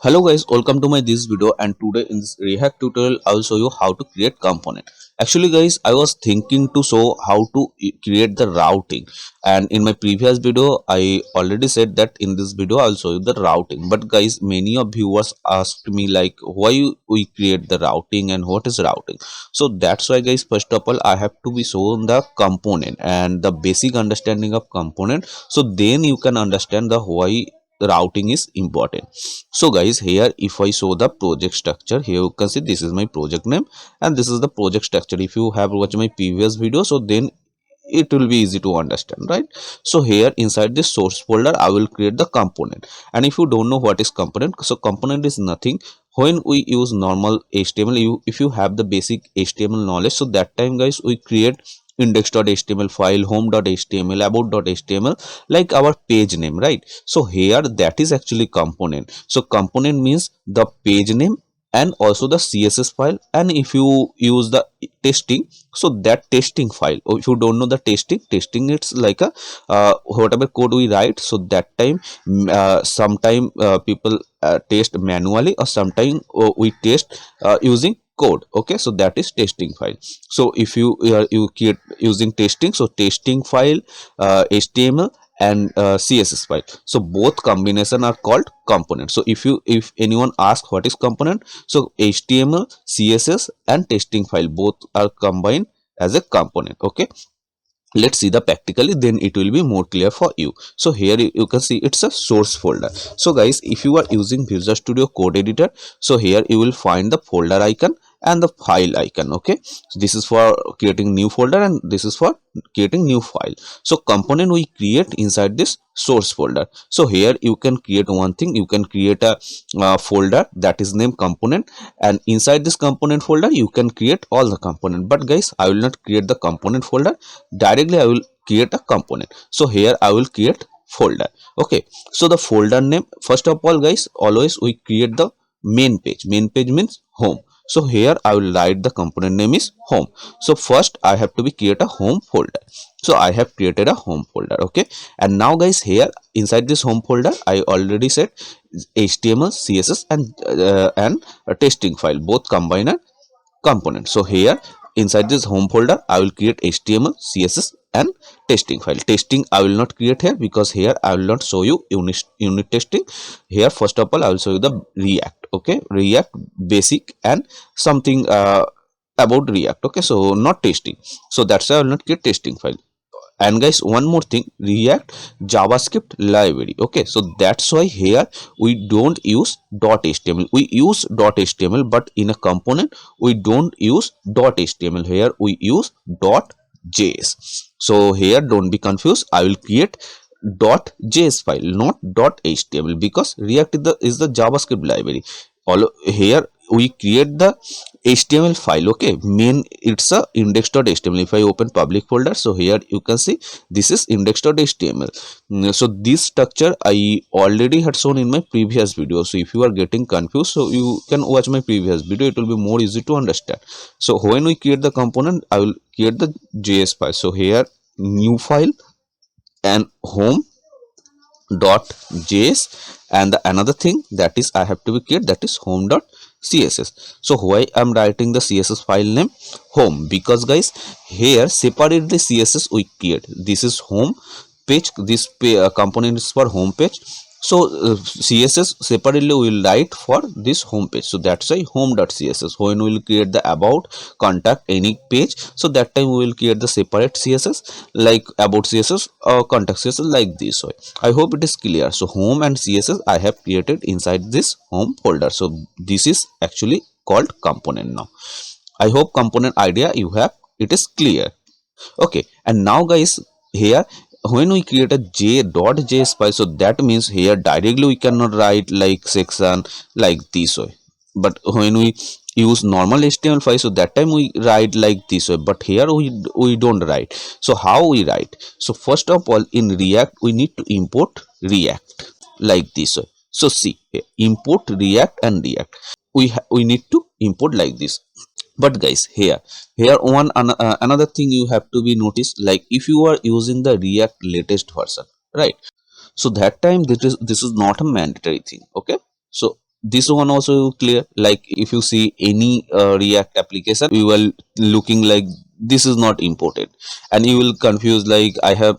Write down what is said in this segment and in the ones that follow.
Hello guys, welcome to my this video, and today in this React tutorial I will show you how to create component. Actually guys, I was thinking to show how to create the routing, and in my previous video I already said that in this video I will show you the routing. But guys, many of viewers asked me like why we create the routing and what is routing. So that's why guys, first of all I have to be shown the component and the basic understanding of component, so then you can understand the why routing is important. So guys, here if I show the project structure, here you can see this is my project name and this is the project structure. If you have watched my previous video, so then it will be easy to understand, right? So here inside this source folder I will create the component. And if you don't know what is component, so component is nothing. When we use normal HTML, if you have the basic HTML knowledge, so that time guys we create index.html file, home.html, about.html, like our page name, right? So here that is actually component. So component means the page name and also the css file. And if you use the testing, so that testing file, or if you don't know the testing, it's like a whatever code we write, so that time sometime people test manually, or sometime we test using code. Okay, so that is testing file. So if you create using testing, so testing file, html and css file, so both combination are called component. So if anyone asks what is component, so html, css and testing file both are combined as a component. Okay, let's see the practically, then it will be more clear for you. So here you can see it's a source folder. So guys, if you are using Visual Studio Code Editor, so here you will find the folder icon and the file icon. Okay, so this is for creating new folder and this is for creating new file. So component we create inside this source folder. So here you can create one thing, you can create a folder that is named component, and inside this component folder you can create all the component. But guys, I will not create the component folder directly, I will create a component. So here I will create folder. Okay, so the folder name, first of all guys, always we create the main page means home. So here I will write the component name is home. So first I have to be create a home folder. So I have created a home folder. Okay, and now guys, here inside this home folder I already said html, css and a testing file, both combined are component. So here inside this home folder I will create html, css and testing file. Testing I will not create here because here I will not show you unit testing. Here first of all I will show you the React. Okay, React basic and something about React. Okay, so not testing, so that's why I will not create testing file. And guys, one more thing, React JavaScript library. Okay, so that's why here we don't use .html, we use .html, but in a component we don't use .html, here we use .js. so here don't be confused, I will create .js file, not .html, because React is the JavaScript library. All here we create the HTML file. Okay, main it's a index.html. If I open public folder, so here you can see this is index.html. So this structure I already had shown in my previous video. So if you are getting confused, so you can watch my previous video, it will be more easy to understand. So when we create the component, I will create the JS file. So here new file and home.js, and the another thing that is I have to be create, that is home.css. so why I'm writing the css file name home, because guys, here separate the css we create, this is home page, this component is for home page. So css separately we will write for this home page, so that's why home.css. when we will create the about, contact, any page, so that time we will create the separate css like about css or contact css, like this way. I hope it is clear. So home and css I have created inside this home folder, so this is actually called component. Now I hope component idea you have, it is clear. Okay, and now guys, here when we create a j.js file, so that means here directly we cannot write like section like this way, but when we use normal HTML file, so that time we write like this way, but here we don't write. So how we write? So first of all, in React we need to import React like this way. So see here, import React and React, we need to import like this. But guys, here one another thing you have to be noticed, like if you are using the React latest version, right? So that time this is not a mandatory thing. Okay, so this one also clear. Like if you see any React application, you will looking like this is not imported, and you will confuse like I have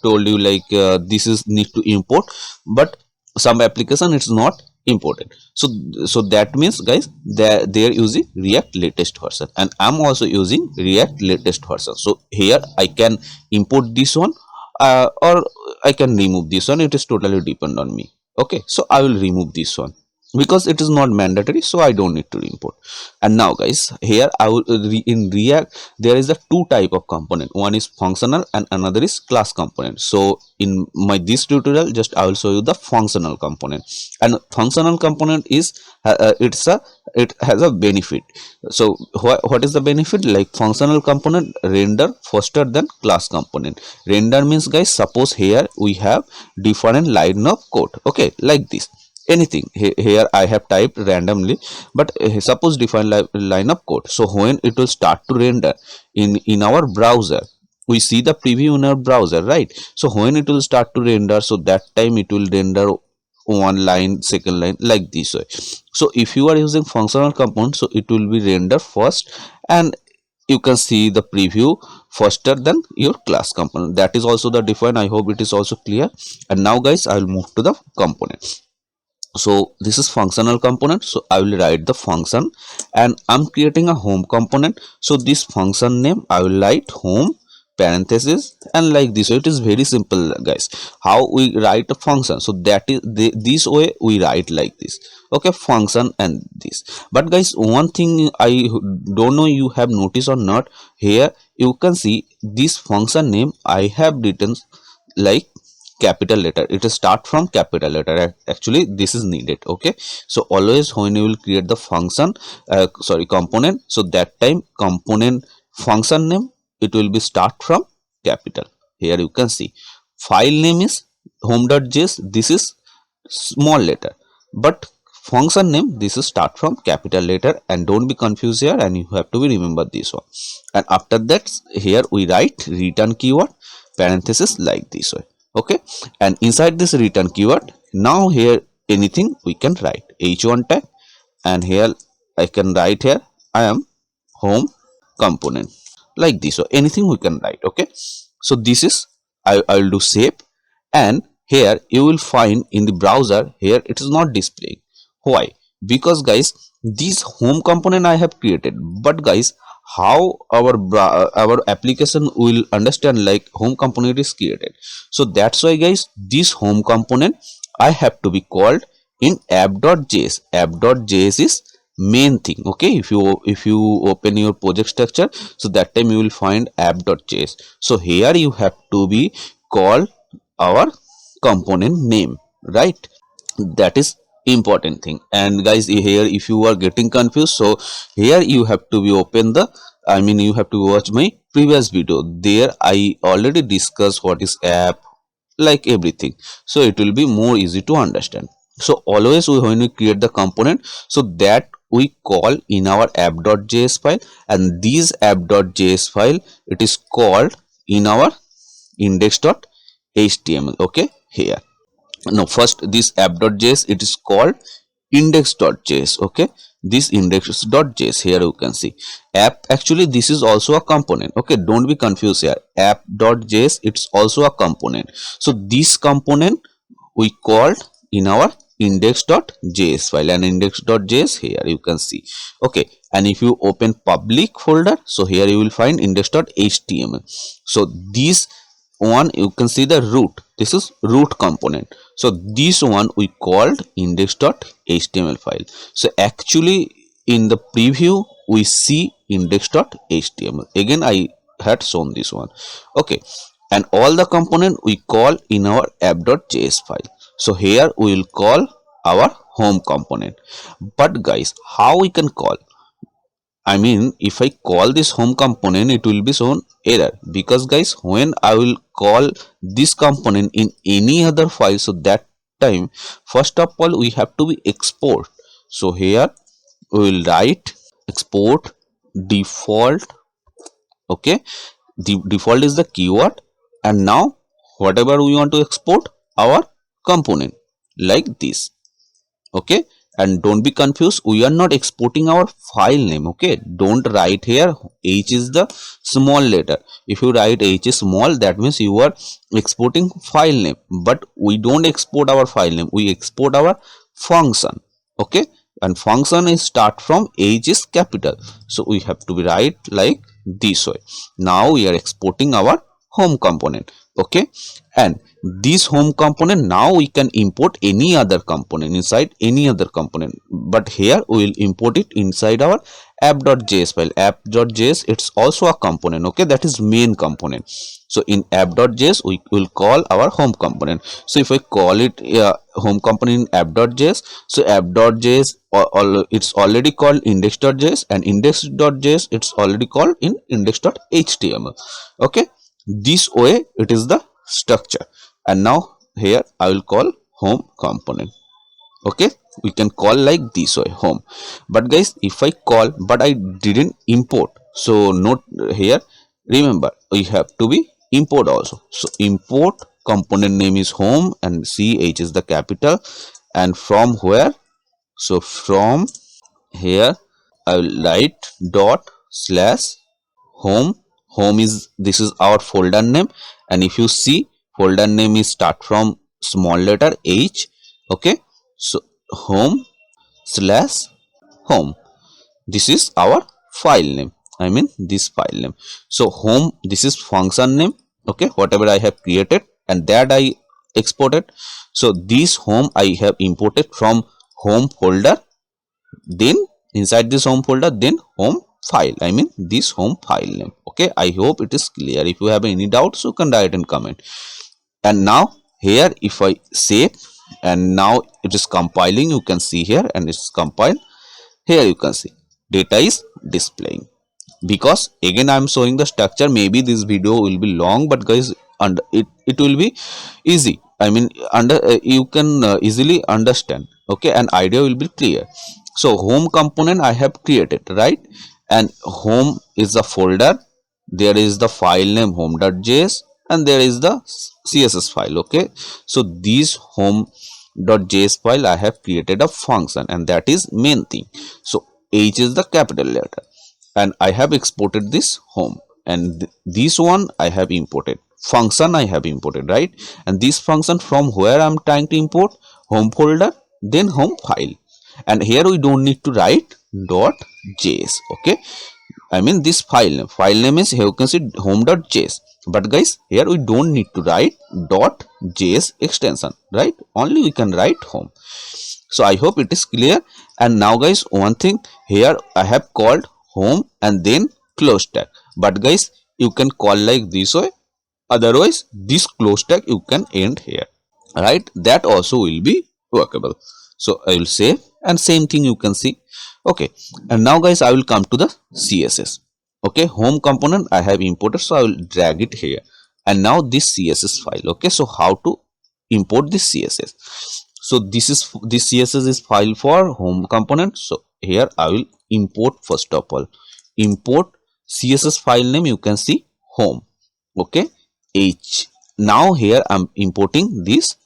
told you like this is need to import, but some application it's not imported. So that means guys that they are using React latest version, and I'm also using React latest version. So here I can import this one, or I can remove this one. It is totally depend on me. Okay, so I will remove this one because it is not mandatory, so I don't need to import. And now guys, here I will in React there is a two type of component. One is functional and another is class component. So in my this tutorial, just I will show you the functional component. And functional component is it has a benefit. So what is the benefit? Like functional component render faster than class component. Render means guys, suppose here we have different line of code, okay, like this. Anything here I have typed randomly, but suppose define line of code. So when it will start to render in our browser, we see the preview in our browser, right? So when it will start to render, so that time it will render one line, second line, like this way. So if you are using functional component, so it will be render first, and you can see the preview faster than your class component. That is also the define. I hope it is also clear. And now guys, I will move to the component. So this is functional component, so I will write the function, and I'm creating a home component. So this function name I will write home parenthesis, and like this. So it is very simple guys how we write a function. So that is this way we write like this, okay, function and this. But guys, one thing I don't know you have noticed or not, here you can see this function name I have written like capital letter. It is start from capital letter. Actually this is needed, okay. So always when you will create the function component, so that time component function name it will be start from capital. Here you can see file name is home.js, this is small letter, but function name this is start from capital letter. And don't be confused here, and you have to be remember this one. And after that here we write return keyword parenthesis like this way, okay. And inside this return keyword, now here anything we can write h1 tag, and here I can write here I am home component like this. So anything we can write, okay. So this is I will do save, and here you will find in the browser here it is not displaying. Why? Because guys this home component I have created, but guys how our application will understand like home component is created. So that's why guys this home component I have to be called in app.js. App.js is main thing, okay. If you open your project structure, so that time you will find app.js. So here you have to be called our component name, right? That is important thing. And guys here if you are getting confused, so here you have to be open the you have to watch my previous video. There I already discussed what is app, like everything, so it will be more easy to understand. So always when we create the component, so that we call in our app.js file, and this app.js file it is called in our index.html, okay. Here now first this app.js it is called index.js, okay. This index.js, here you can see app, actually this is also a component, okay. Don't be confused here, app.js it's also a component. So this component we called in our index.js file, and index.js here you can see, okay. And if you open public folder, so here you will find index.html. So this one you can see the root, this is root component. So this one we called index.html file. So actually in the preview we see index.html, again I had shown this one, okay. And all the component we call in our app.js file. So here we will call our home component. But guys how we can call, if I call this home component it will be shown error, because guys when I will call this component in any other file, so that time first of all we have to be export. So here we will write export default, okay. The default is the keyword, and now whatever we want to export our component like this, okay. And don't be confused, we are not exporting our file name. Okay, don't write here h is the small letter. If you write h is small, that means you are exporting file name, but we don't export our file name, we export our function. Okay, and function is start from h is capital, so we have to be write like this way. Now we are exporting our home component. Okay, and this home component, now we can import any other component inside any other component, but here we will import it inside our app.js file. App.js, it's also a component. Okay, that is main component. So in app.js we will call our home component. So if I call it home component in app.js, so app.js it's already called index.js, and index.js it's already called in index.html. Okay, this way it is the structure. And now here I will call home component. Okay, we can call like this way, home. But guys, if I call but I didn't import, so note here, remember we have to be import also. So import component name is home and ch is the capital, and from where, so from here I will write dot slash home. Home is, this is our folder name, and if you see, folder name is start from small letter h. Okay, so home slash home, this is our file name, I mean this file name. So home, this is function name. Okay, whatever I have created and that I exported. So this home I have imported from home folder, then inside this home folder, then home file, I mean this home file name. Okay, I hope it is clear. If you have any doubts, you can write in comment. And now here if I save, and now it is compiling, you can see here, and it's compiled. Here you can see data is displaying, because again I am showing the structure. Maybe this video will be long, but guys, and it will be easy, I mean under you can easily understand. Okay, and idea will be clear. So home component I have created, right? And home is the folder, there is the file name home.js, and there is the css file. Okay, so this home.js file I have created a function, and that is main thing. So h is the capital letter, and I have exported this home, and this one I have imported, function I have imported, right? And this function from where I'm trying to import, home folder, then home file. And here we don't need to write dot js. Okay, I mean this file name is, here you can see home.js, but guys here we don't need to write dot js extension, right? Only we can write home. So I hope it is clear. And now guys, one thing here, I have called home and then close tag, but guys you can call like this way, otherwise this close tag you can end here, right? That also will be workable. So I will save, and same thing you can see. Okay, and now guys I will come to the css. Okay, home component I have imported, so I will drag it here, and now this css file. Okay, so how to import this css? So this css is file for home component. So here I will import, first of all import css file name, you can see home. Okay, h. Now here I'm importing this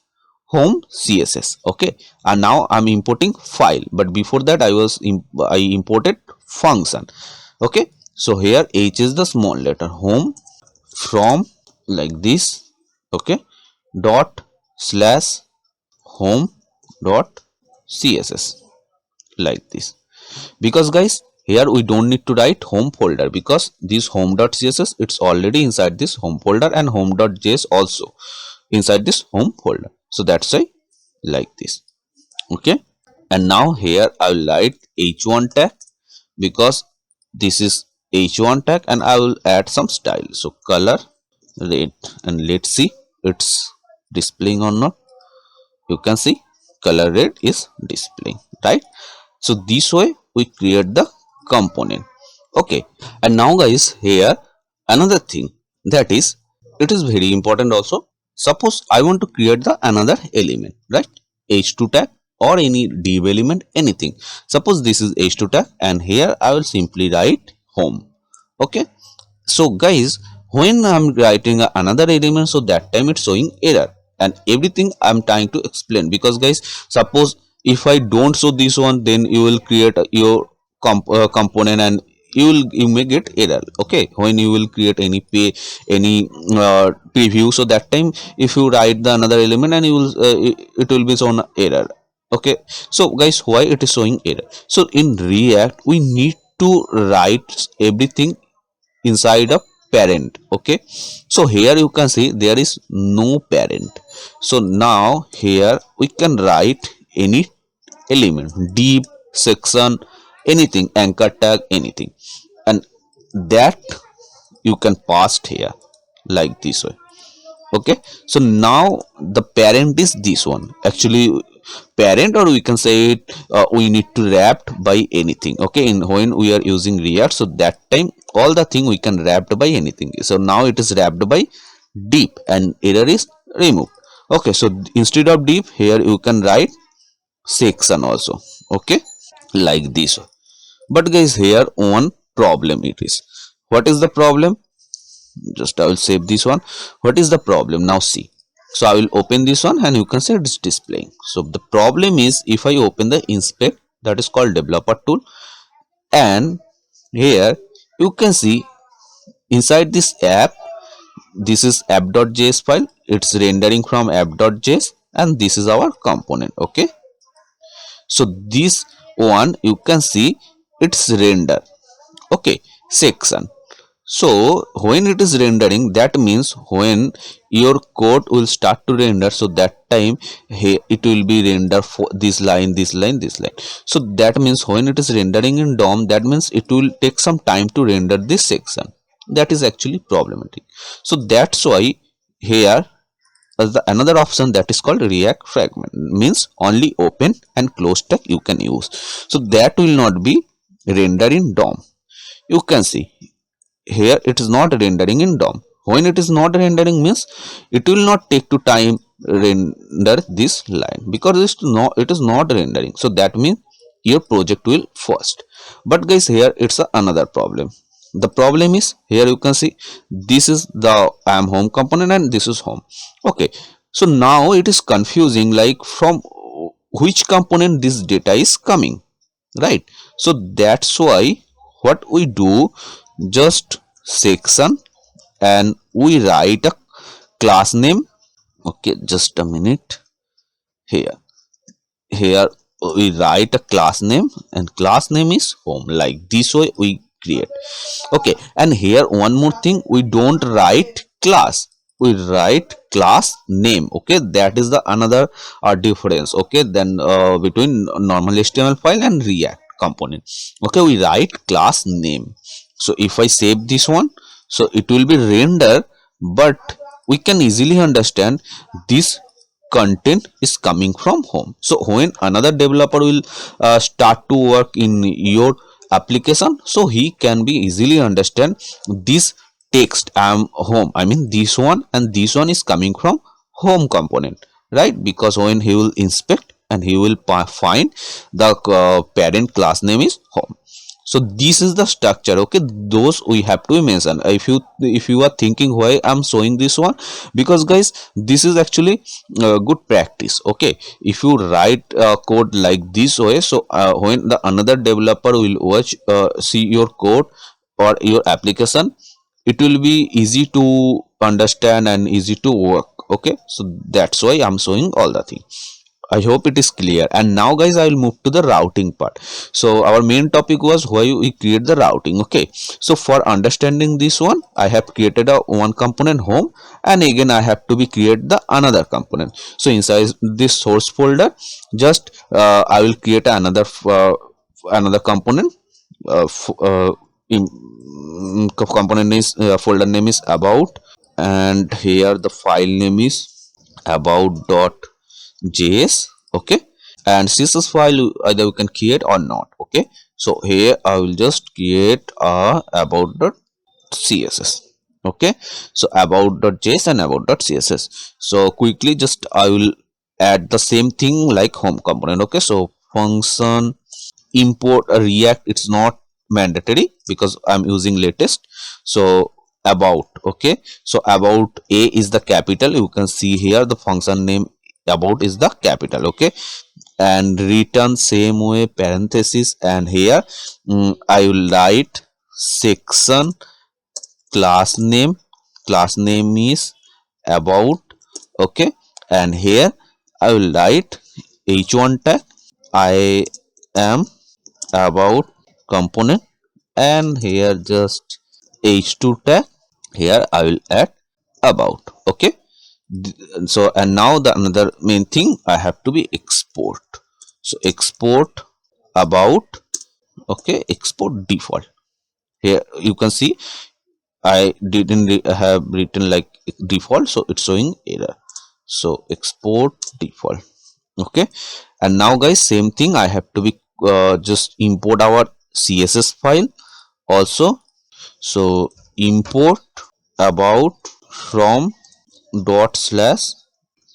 home css. Okay, and now I'm importing file, but before that I imported function. Okay, so here h is the small letter, home, from, like this. Okay, dot slash home dot css, like this. Because guys here we don't need to write home folder, because this home.css it's already inside this home folder, and home.js also inside this home folder. So that's why like this. Okay, and now here I will write h1 tag, because this is h1 tag, and I will add some style. So color red, and let's see it's displaying or not. You can see color red is displaying, right? So this way we create the component. Okay, and now guys here another thing, that is, it is very important also. Suppose I want to create the another element, right? h2 tag or any div element, anything. Suppose this is h2 tag, and here I will simply write home. Okay, so guys when I'm writing another element, so that time it's showing error, and everything I'm trying to explain. Because guys, suppose if I don't show this one, then you will create your component, and you may get error. Okay, when you will create any preview, so that time if you write the another element, and you will it will be shown error. Okay, so guys, why it is showing error? So in React we need to write everything inside a parent. Okay, so here you can see there is no parent. So now here we can write any element, deep, section, anything, anchor tag, anything, and that you can pass here like this way. Okay, so now the parent is this one actually, parent, or we can say it, we need to wrapped by anything. Okay, in when we are using React, so that time all the thing we can wrapped by anything. So now it is wrapped by deep, and error is removed. Okay, so instead of deep, here you can write section also. Okay, like this. But guys, here one problem it is. What is the problem? Just I will save this one. What is the problem? Now see, so I will open this one, and you can see it's displaying. So the problem is, if I open the inspect, that is called developer tool, and here you can see inside this app, this is app.js file, it's rendering from app.js, and this is our component. Okay, so this one you can see it's render. Okay, section. So when it is rendering, that means when your code will start to render, so that time it will be render for this line, this line, this line. So that means when it is rendering in DOM, that means it will take some time to render this section. That is actually problematic. So that's why here is the another option, that is called React Fragment, means only open and close tag you can use. So that will not be render in DOM. You can see here it is not rendering in DOM. When it is not rendering means it will not take to time render this line, because it is not rendering. So that means your project will first. But guys, here it's another problem. The problem is, here you can see this is the I am home component, and this is home. Okay, so now it is confusing, like from which component this data is coming, right? So that's why what we do, just section, and we write a class name. Okay, just a minute. Here we write a class name, and class name is home. Like this way we create. Okay, and here one more thing, we don't write class, we write class name. Okay, that is the another difference. Okay, then between normal HTML file and React component. Okay, we write class name. So if I save this one, so it will be render, but we can easily understand this content is coming from home. So when another developer will start to work in your application, so he can be easily understand this text I am home, I mean this one and this one is coming from home component, right? Because when he will inspect, and he will find the parent class name is home. So this is the structure. Okay, those we have to mention. If you are thinking why I'm showing this one, because guys, this is actually good practice. Okay, if you write code like this way, so when the another developer will watch see your code or your application, it will be easy to understand and easy to work. Okay, so that's why I'm showing all the thing. I hope it is clear. And now guys, I will move to the routing part. So our main topic was why we create the routing. Okay, so for understanding this one, I have created a one component home, and again I have to be create the another component. So inside this source folder, just I will create another component. Component is folder name is about, and here the file name is about.js. Okay, and css file either you can create or not. Okay, so here I will just create a about.css. Okay, so about.js and about.css. So quickly, just I will add the same thing like home component. Okay, so function import a React, it's not mandatory because I'm using latest. So about, okay, so about a is the capital. You can see here the function name about is the capital. Okay, and return same way parenthesis, and here I will write section class name is about, okay, and here I will write h1 tag, I am about component, and here just h2 tag, here I will add about, okay. So and now the another main thing I have to be export, so export about, okay, export default. Here you can see I didn't have written like default, so it's showing error, so export default, okay. And now guys, same thing I have to be just import our css file also, so import about from dot slash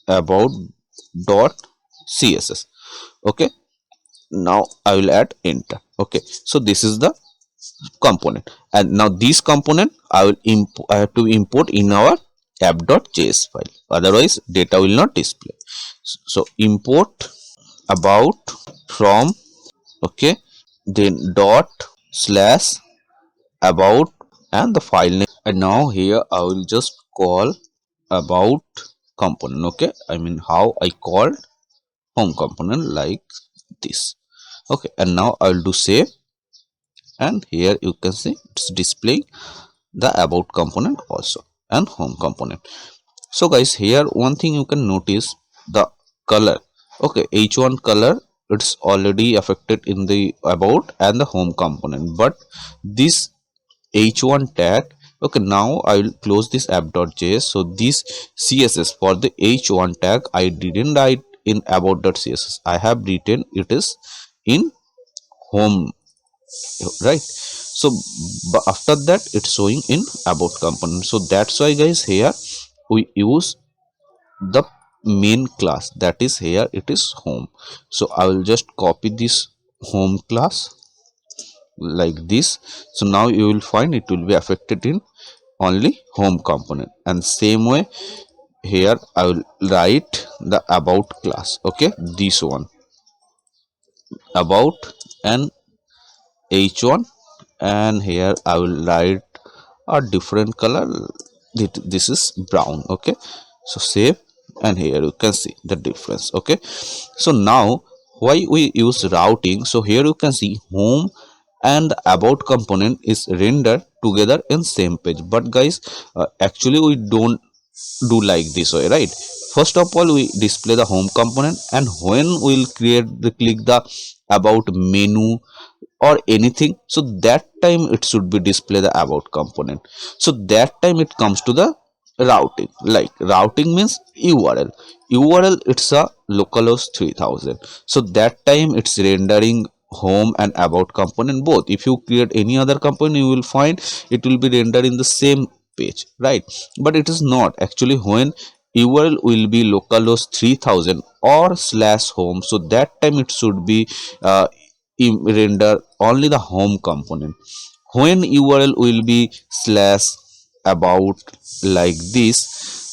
about dot css, okay. Now I will add enter, okay. So this is the component, and now this component I have to import in our app.js file, otherwise data will not display. So import about from, okay, then dot slash about and the file name, and now here I will just call about component, okay. I mean how I called home component like this, okay. And now I will do save, and here you can see it's displaying the about component also and home component. So guys, here one thing you can notice, the color, okay, h1 color, it's already affected in the about and the home component, but this h1 tag, okay, now I will close this app.js. So this css for the h1 tag I didn't write in about.css, I have written it is in home, right. So but after that it's showing in about component, so that's why guys here we use the main class, that is here it is home. So I will just copy this home class like this, so now you will find it will be affected in only home component, and same way here I will write the about class, okay, this one about and h1, and here I will write a different color, this is brown, okay. So save, and here you can see the difference, okay. So now why we use routing, so here you can see home and about component is rendered together in same page, but guys actually we don't do like this way, right. First of all we display the home component, and when we'll create the click the about menu or anything, so that time it should be display the about component, so that time it comes to the routing. Like routing means url it's a localhost 3000, so that time it's rendering home and about component both. If you create any other component, you will find it will be rendered in the same page, right. But it is not actually, when url will be localhost 3000 or slash home, so that time it should be render only the home component. When url will be slash about like this,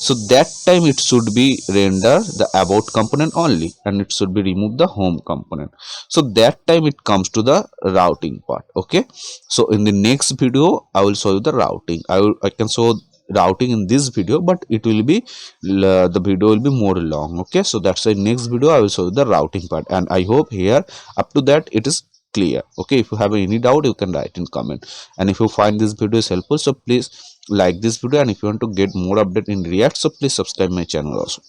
so that time it should be render the about component only, and it should be remove the home component, so that time it comes to the routing part, okay. So in the next video I will show you the routing. I can show routing in this video, but it will be the video will be more long, okay. So that's why next video I will show you the routing part, and I hope here up to that it is clear, okay. If you have any doubt, you can write in comment, and if you find this video is helpful, so please like this video, and if you want to get more update in react, so please subscribe my channel also.